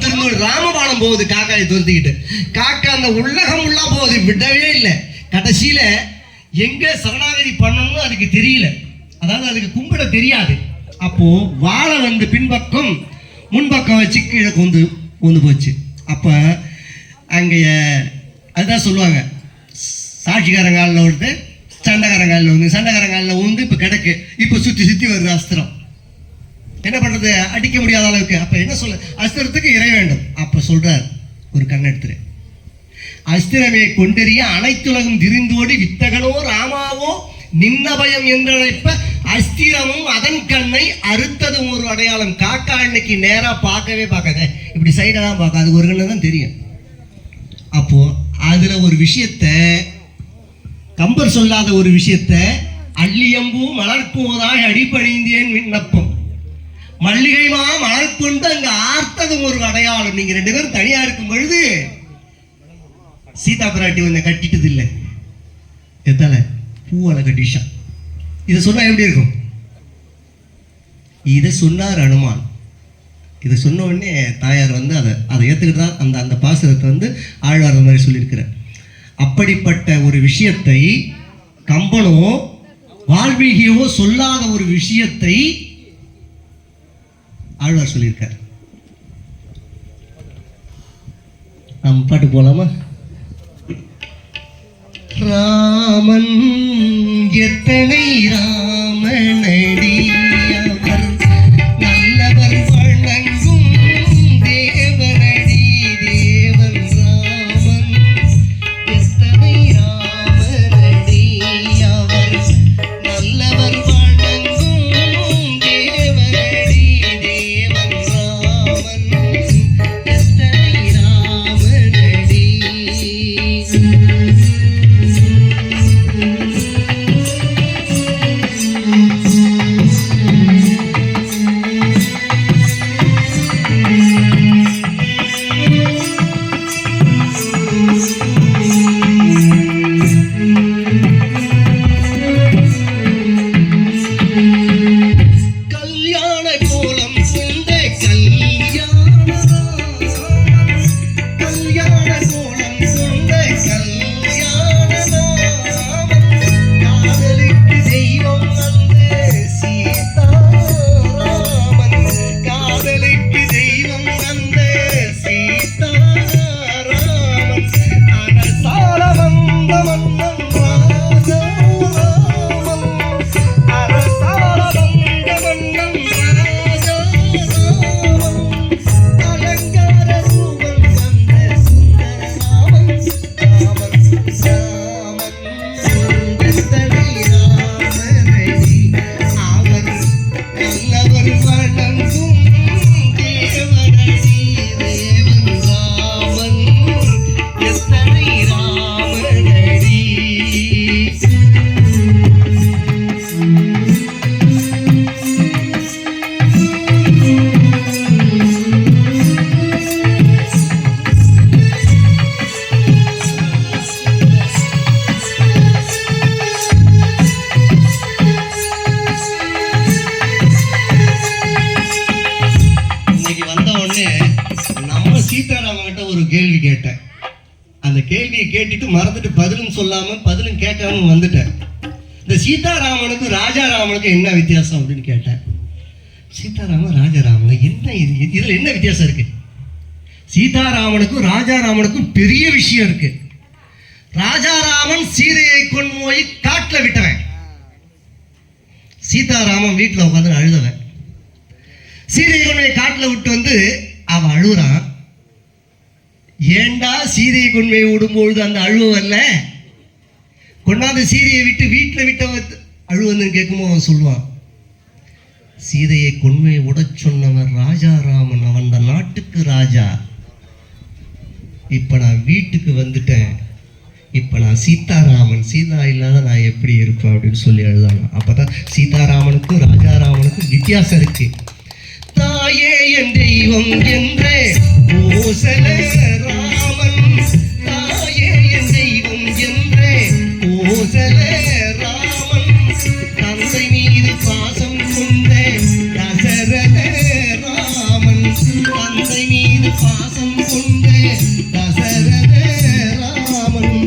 இருந்து ராமபாணம் போகுது காக்காயை துரத்திக்கிட்டு. காக்கா அந்த உள்ளகம் உள்ளா போகுது, விடவே இல்லை. கடைசியில எங்க சரணாகதி பண்ணணும்னு அதுக்கு தெரியல, அதாவது அதுக்கு கும்பிட தெரியாது. அப்போ வாழை வந்து பின்பக்கம் முன்பக்கம் வச்சு கீழே கொந்து போச்சு. அப்போ அங்கே அதுதான் சொல்லுவாங்க, சாட்சிக்காரங்காலில் ஒருத்தர் சண்டைக்காரங்காலில் வந்து சண்டைக்காரங்காலில் வந்து இப்போ கிடக்கு. இப்போ சுற்றி சுற்றி வருது அஸ்திரம். என்ன பண்ணுறது, அடிக்க முடியாத அளவுக்கு. அப்போ என்ன சொல்ல, அஸ்திரத்துக்கு இறை வேண்டும். அப்போ சொல்கிறார், ஒரு கண்ணெடுத்துரு, அஸ்திரமே கொண்டெறிய அனைத்துலகம் திரிந்தோடி வித்தகனோ ராமாவோ நின்னபயம் என்றழைப்ப அஸ்திரமும் அதன் கண்ணை அறுத்ததும் ஒரு அடையாளம். காக்கா இன்னைக்கு நேராக பார்க்கவே பார்க்காத, இப்படி சைடாக தான் பார்க்க, அது ஒரு கண்ணு தான் தெரியும். அப்போ அதுல ஒரு விஷயத்த, கம்பர் சொல்லாத ஒரு விஷயத்த, அள்ளியம்பூ மலர்ப்போதாய் அடிப்பணிந்தேன் விண்ணப்பம், மல்லிகைமா மலர் கொண்டு அங்க ஆர்த்ததும் ஒரு அடையாளம். நீங்க ரெண்டு பேரும் தனியா இருக்கும் பொழுது சீதா பிராட்டி வந்து கட்டிட்டது இல்லை, எத்தால பூவால கட்டிஷா. இதை சொன்னா எப்படி இருக்கும்? இதை சொன்னார் அனுமான். இதை சொன்ன உடனே தாயார் வந்து அதை ஏற்றுக்கிட்டு தான் அந்த பாசுரத்தை வந்து ஆழ்வார் மாதிரி சொல்லியிருக்கிறார். அப்படிப்பட்ட ஒரு விஷயத்தை கம்பனோ வால்மீகியோ சொல்லாத ஒரு விஷயத்தை ஆழ்வார் சொல்லியிருக்கார். நம்ம பாட்டு போலாமா? ராமன் எத்தனை ராமனடி அவர் நல்லவர் வணங்கும் தேவனடி தேவன் ராமன் எத்தனை ராமனடி அவர் நல்லவர் வணங்கும் தேவனடி தேவன் ராமன் எத்தனை ராமனடி. சீதாராமன்கிட்ட ஒரு கேள்வி கேட்டேன். அந்த கேள்வியை கேட்டுட்டு மறந்துட்டு பதிலும் சொல்லாம பதிலும் கேட்காம வந்துட்டேன். இந்த சீதாராமனுக்கு ராஜாராமனுக்கு என்ன வித்தியாசம் அப்படின்னு கேட்டேன். சீதாராமன் ராஜாராமன் என்ன இதுல என்ன வித்தியாசம் இருக்கு? சீதாராமனுக்கும் ராஜாராமனுக்கும் பெரிய விஷயம் இருக்கு. ராஜாராமன் சீதையை கொண்டு போய் காட்டுல விட்டவன், சீதாராமன் வீட்டில் உட்காந்து அழுதவன். சீதையை கொண்டு போய் காட்டுல விட்டு வந்து அவன் அழுகுறான். ஏண்டா சீதையை கொண்டு போய் விடும்பொழுது அந்த அழுவ வரல, கொண்டாந்து சீதையை விட்டு வீட்டில் விட்ட அழுவன்னு கேட்குமோ அவன் சொல்லுவான், சீதையை கொண்டு போய் விட சொன்னவன் ராஜாராமன், அவன் அந்த நாட்டுக்கு ராஜா. இப்ப நான் வீட்டுக்கு வந்துட்டேன், இப்ப நான் சீதாராமன், சீதா இல்லாத நான் எப்படி இருப்பேன் அப்படின்னு சொல்லி அழுதாங்க. அப்பதான் சீதாராமனுக்கும் ராஜாராமனுக்கும் வித்தியாசம் இருக்கு. தாயே என் தெய்வம் என்றே கோசல ராமன், தாயே என் தெய்வம் என்றே கோசல ராமன், தந்தை மீது பாசம் கொண்ட தசரத ராமன், தந்தை மீது பாசம் கொண்ட தசரத